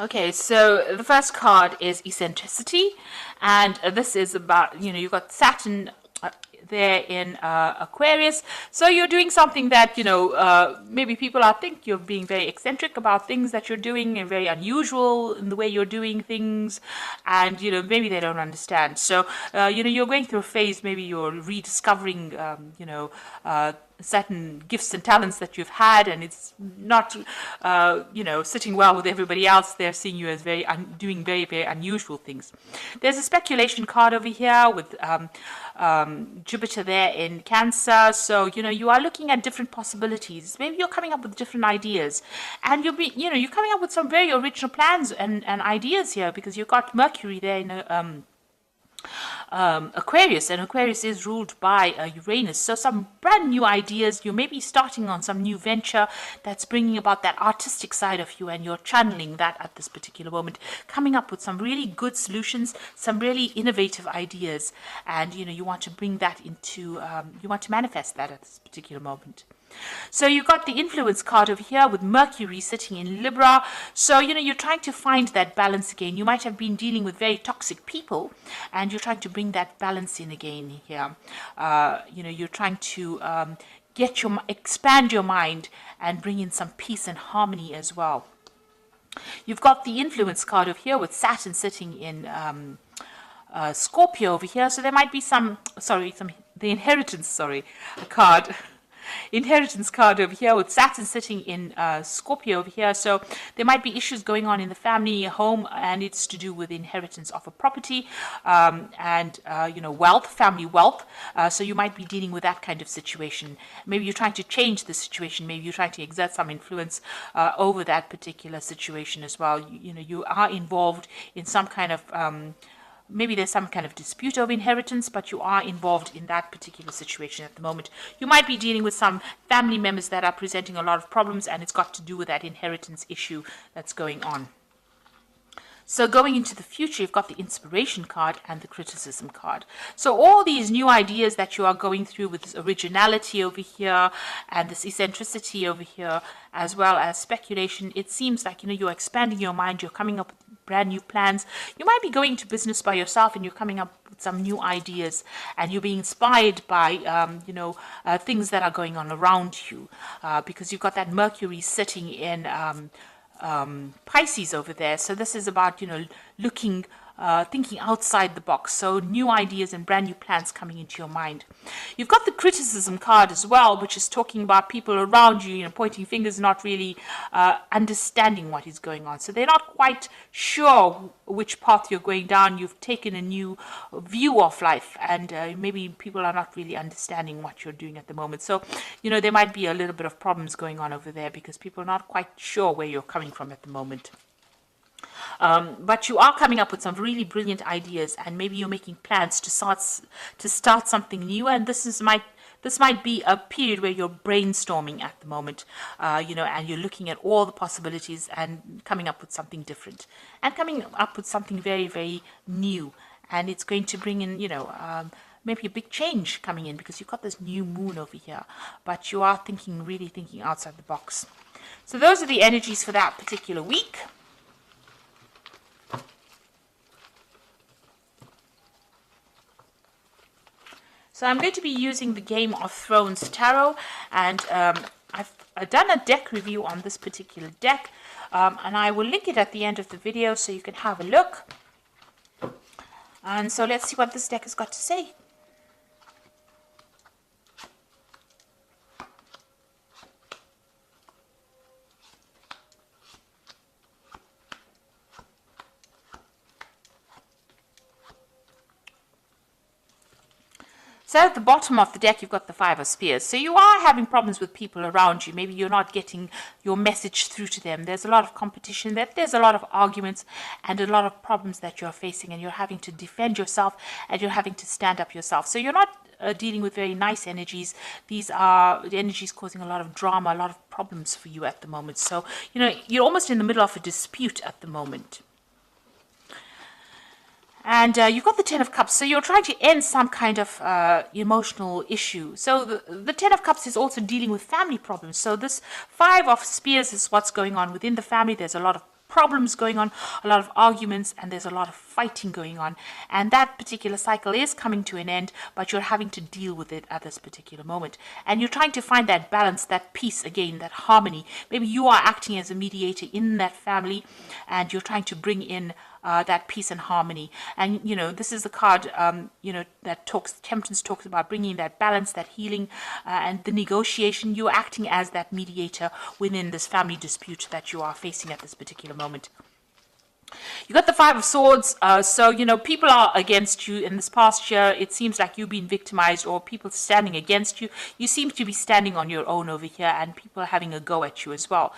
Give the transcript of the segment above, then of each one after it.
Okay, so the first card is eccentricity, and this is about, you've got Saturn there in Aquarius. So you're doing something that, maybe people are think you're being very eccentric about things that you're doing and very unusual in the way you're doing things, and, maybe they don't understand. So, you're going through a phase, maybe you're rediscovering, certain gifts and talents that you've had, and it's not, sitting well with everybody else. They're seeing you as doing very, very unusual things. There's a speculation card over here with Jupiter there in Cancer. So, you are looking at different possibilities. Maybe you're coming up with different ideas, and you're coming up with some very original plans and ideas here, because you've got Mercury there in Aquarius, and Aquarius is ruled by Uranus. So some brand new ideas. You may be starting on some new venture that's bringing about that artistic side of you, and you're channeling that at this particular moment, coming up with some really good solutions, some really innovative ideas, and you want to bring that into, you want to manifest that at this particular moment. So you've got the influence card over here with Mercury sitting in Libra. So, you're trying to find that balance again. You might have been dealing with very toxic people, and you're trying to bring that balance in again here. You're trying to expand your mind and bring in some peace and harmony as well. You've got the influence card over here with Saturn sitting in Scorpio over here. So there might be the inheritance, card. Inheritance card over here with Saturn sitting in Scorpio over here. So there might be issues going on in the family home, and it's to do with inheritance of a property, and wealth, family wealth. So you might be dealing with that kind of situation. Maybe you're trying to change the situation. Maybe you're trying to exert some influence over that particular situation as well. You are involved in some kind of maybe there's some kind of dispute over inheritance, but you are involved in that particular situation at the moment. You might be dealing with some family members that are presenting a lot of problems, and it's got to do with that inheritance issue that's going on. So going into the future, you've got the inspiration card and the criticism card. So all these new ideas that you are going through with this originality over here and this eccentricity over here, as well as speculation, it seems like, you're expanding your mind, you're coming up with brand new plans. You might be going to business by yourself, and you're coming up with some new ideas, and you're being inspired by, things that are going on around you, because you've got that Mercury sitting in Pisces over there. So this is about, looking, thinking outside the box. So new ideas and brand new plans coming into your mind. You've got the criticism card as well, which is talking about people around you, pointing fingers, not really understanding what is going on. So they're not quite sure which path you're going down. You've taken a new view of life, and maybe people are not really understanding what you're doing at the moment. So, there might be a little bit of problems going on over there, because people are not quite sure where you're coming from at the moment. But you are coming up with some really brilliant ideas, and maybe you're making plans to start something new. And this might be a period where you're brainstorming at the moment, and you're looking at all the possibilities and coming up with something different, and coming up with something very, very new. And it's going to bring in, maybe a big change coming in, because you've got this new moon over here, but you are really thinking outside the box. So those are the energies for that particular week. So I'm going to be using the Game of Thrones Tarot, and I've done a deck review on this particular deck, and I will link it at the end of the video so you can have a look. And so let's see what this deck has got to say. So at the bottom of the deck, you've got the Five of Spears. So you are having problems with people around you. Maybe you're not getting your message through to them. There's a lot of competition. There's a lot of arguments and a lot of problems that you're facing, and you're having to defend yourself, and you're having to stand up yourself. So you're not dealing with very nice energies. These are the energies causing a lot of drama, a lot of problems for you at the moment. So, you're almost in the middle of a dispute at the moment. And you've got the Ten of Cups, so you're trying to end some kind of emotional issue. So the Ten of Cups is also dealing with family problems. So this Five of Spears is what's going on within the family. There's a lot of problems going on, a lot of arguments, and there's a lot of fighting going on. And that particular cycle is coming to an end, but you're having to deal with it at this particular moment. And you're trying to find that balance, that peace again, that harmony. Maybe you are acting as a mediator in that family, and you're trying to bring in that peace and harmony. And this is the card that Temperance talks about bringing that balance, that healing, and the negotiation. You're acting as that mediator within this family dispute that you are facing at this particular moment. You got the Five of Swords, so people are against you in this past year. It seems like you've been victimized, or people standing against you. You seem to be standing on your own over here, and people are having a go at you as well.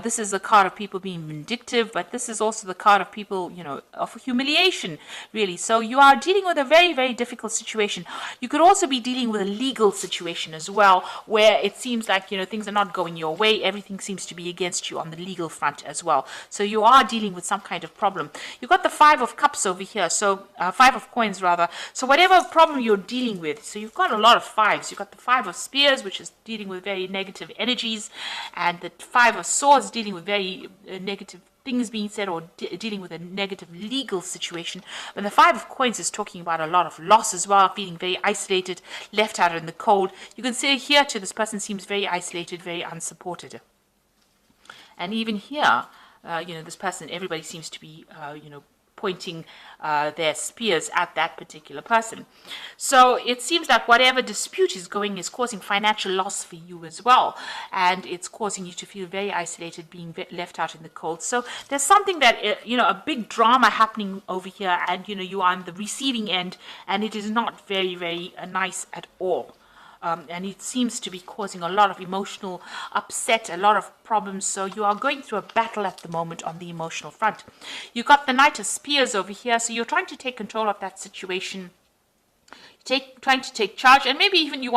This is a card of people being vindictive, but this is also the card of people, of humiliation, really. So you are dealing with a very, very difficult situation. You could also be dealing with a legal situation as well, where it seems like things are not going your way. Everything seems to be against you on the legal front as well. So you are dealing with some kind of problem. You've got the Five of Cups over here, so Five of Coins rather. So whatever problem you're dealing with, so you've got a lot of fives. You've got the Five of Spears, which is dealing with very negative energies, and the Five of Swords dealing with very negative things being said, or dealing with a negative legal situation. And the Five of Coins is talking about a lot of loss as well, feeling very isolated, left out in the cold. You can see here too, this person seems very isolated, very unsupported. And even here, this person, everybody seems to be, pointing their spears at that particular person. So it seems like whatever dispute is causing financial loss for you as well. And it's causing you to feel very isolated, being left out in the cold. So there's something that, a big drama happening over here, and, you are on the receiving end, and it is not very, very nice at all. And it seems to be causing a lot of emotional upset, a lot of problems. So you are going through a battle at the moment on the emotional front. You got the Knight of Spears over here. So you're trying to take control of that situation. Trying to take charge, and maybe even you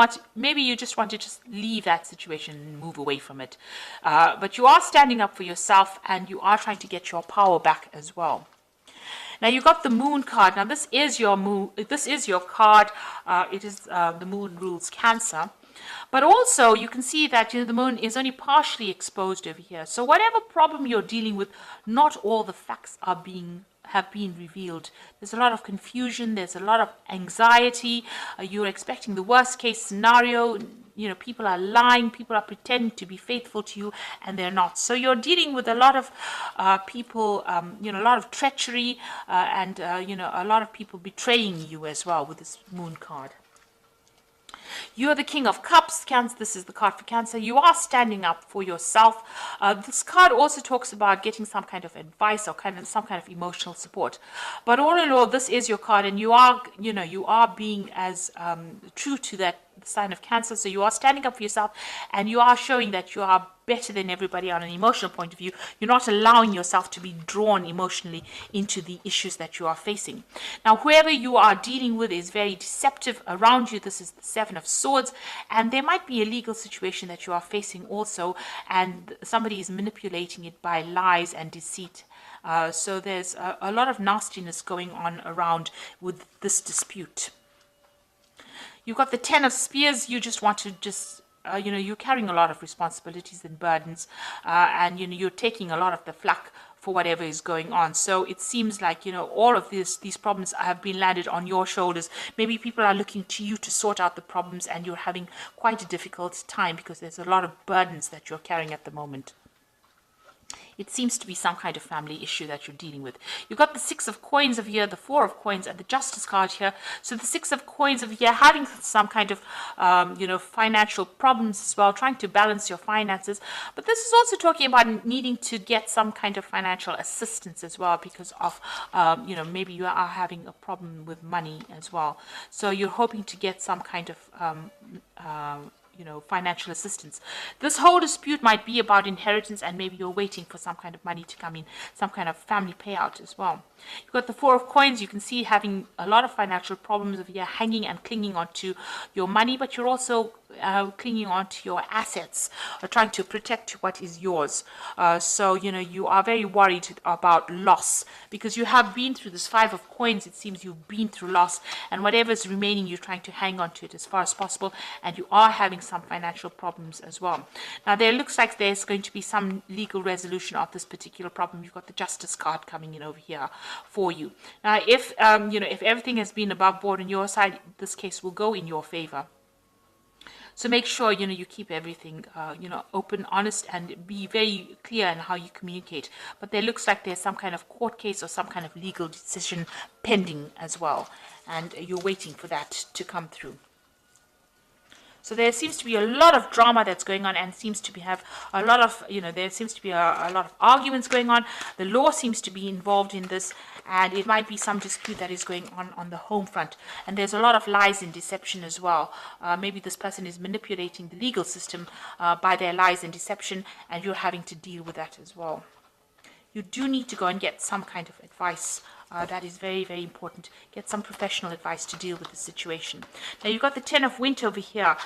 just want to just leave that situation and move away from it. But you are standing up for yourself, and you are trying to get your power back as well. Now you got the Moon card. Now this is your moon. This is your card. It is the Moon rules Cancer, but also you can see that the Moon is only partially exposed over here. So whatever problem you're dealing with, not all the facts have been revealed. There's a lot of confusion. There's a lot of anxiety. You're expecting the worst case scenario. People are lying, people are pretending to be faithful to you, and they're not. So you're dealing with a lot of people, a lot of treachery, and, a lot of people betraying you as well with this Moon card. You're the King of Cups, Cancer. This is the card for Cancer. You are standing up for yourself. This card also talks about getting some kind of advice or some kind of emotional support. But all in all, this is your card, and you are being as true to that sign of Cancer. So you are standing up for yourself, and you are showing that you are better than everybody on an emotional point of view. You're not allowing yourself to be drawn emotionally into the issues that you are facing. Now, whoever you are dealing with is very deceptive around you. This is the Seven of Swords, and there might be a legal situation that you are facing also, and somebody is manipulating it by lies and deceit. So there's a lot of nastiness going on around with this dispute. You've got the Ten of Spears. You just want to you're carrying a lot of responsibilities and burdens, and you're taking a lot of the flak for whatever is going on. So it seems like all of these problems have been landed on your shoulders. Maybe people are looking to you to sort out the problems, and you're having quite a difficult time because there's a lot of burdens that you're carrying at the moment. It seems to be some kind of family issue that you're dealing with. You've got the Six of Coins over here, the Four of Coins, and the Justice card here. So the Six of Coins over here, having some kind of, financial problems as well, trying to balance your finances. But this is also talking about needing to get some kind of financial assistance as well because of, maybe you are having a problem with money as well. So you're hoping to get some kind of, financial assistance. This whole dispute might be about inheritance, and maybe you're waiting for some kind of money to come in, some kind of family payout as well. You've got the Four of Coins. You can see having a lot of financial problems over here, hanging and clinging onto your money, but you're also clinging on to your assets or trying to protect what is yours. So, you are very worried about loss because you have been through this Five of Coins. It seems you've been through loss, and whatever's remaining, you're trying to hang on to it as far as possible, and you are having some financial problems as well. Now, there looks like there's going to be some legal resolution of this particular problem. You've got the Justice card coming in over here for you. Now, if everything has been above board on your side, this case will go in your favor. So make sure, you keep everything, open, honest, and be very clear in how you communicate. But there looks like there's some kind of court case or some kind of legal decision pending as well. And you're waiting for that to come through. So there seems to be a lot of drama that's going on, and seems to have a lot of, there seems to be a lot of arguments going on. The law seems to be involved in this, and it might be some dispute that is going on the home front. And there's a lot of lies and deception as well. Maybe this person is manipulating the legal system by their lies and deception, and you're having to deal with that as well. You do need to go and get some kind of advice. That is very, very important. Get some professional advice to deal with the situation. Now, you've got the Ten of Winter over here,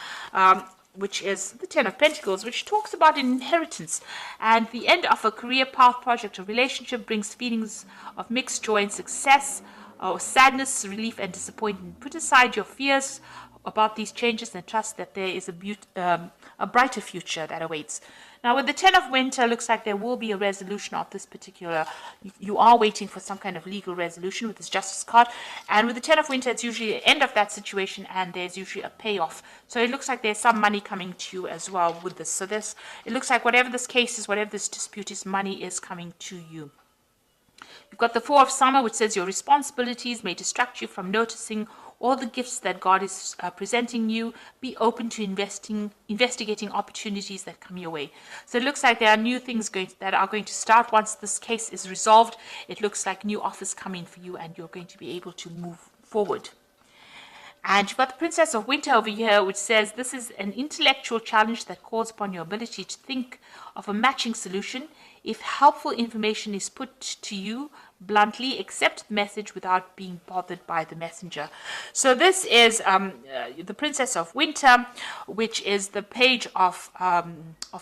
which is the Ten of Pentacles, which talks about an inheritance. And the end of a career path, project, or relationship brings feelings of mixed joy and success, or sadness, relief, and disappointment. Put aside your fears about these changes and trust that there is a brighter future that awaits. Now, with the Ten of Winter, looks like there will be a resolution of this particular. You are waiting for some kind of legal resolution with this Justice card. And with the Ten of Winter, it's usually the end of that situation, and there's usually a payoff. So it looks like there's some money coming to you as well with this. So it looks like whatever this case is, whatever this dispute is, money is coming to you. You've got the Four of Summer, which says your responsibilities may distract you from noticing all the gifts that God is presenting you. Be open to investigating opportunities that come your way. So it looks like there are new things that are going to start once this case is resolved. It looks like new offers come in for you, and you're going to be able to move forward. And you've got the Princess of Winter over here, which says this is an intellectual challenge that calls upon your ability to think of a matching solution. If helpful information is put to you bluntly, accept the message without being bothered by the messenger. So this is the Princess of Winter, which is the Page of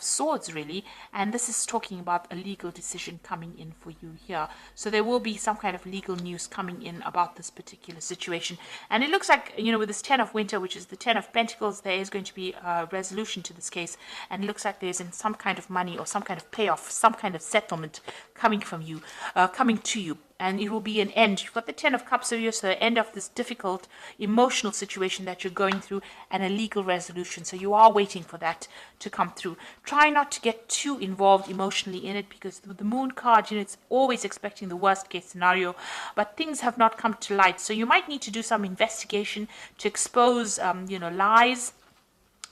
Swords, really. And this is talking about a legal decision coming in for you here. So there will be some kind of legal news coming in about this particular situation. And it looks like, with this Ten of Winter, which is the Ten of Pentacles, there is going to be a resolution to this case. And it looks like there's some kind of money or some kind of payoff, some kind of settlement coming from you, coming to you. And it will be an end. You've got the Ten of Cups over here, so the end of this difficult emotional situation that you're going through, and a legal resolution. So you are waiting for that to come through. Try not to get too involved emotionally in it, because with the Moon card, it's always expecting the worst case scenario, but things have not come to light. So you might need to do some investigation to expose, lies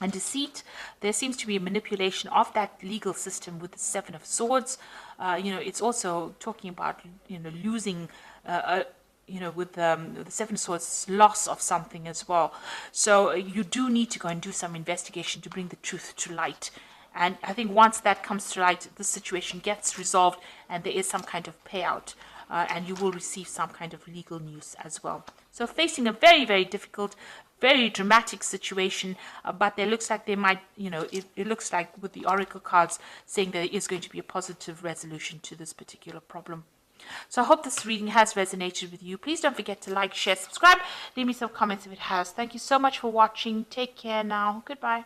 and deceit. There seems to be a manipulation of that legal system with the Seven of Swords. It's also talking about, losing, with the Seven of Swords, loss of something as well. So you do need to go and do some investigation to bring the truth to light. And I think once that comes to light, the situation gets resolved and there is some kind of payout. And you will receive some kind of legal news as well. So facing a very, very difficult, very dramatic situation, but there looks like they might, it looks like with the Oracle cards saying there is going to be a positive resolution to this particular problem. So I hope this reading has resonated with you. Please don't forget to like, share, subscribe. Leave me some comments if it has. Thank you so much for watching. Take care now. Goodbye.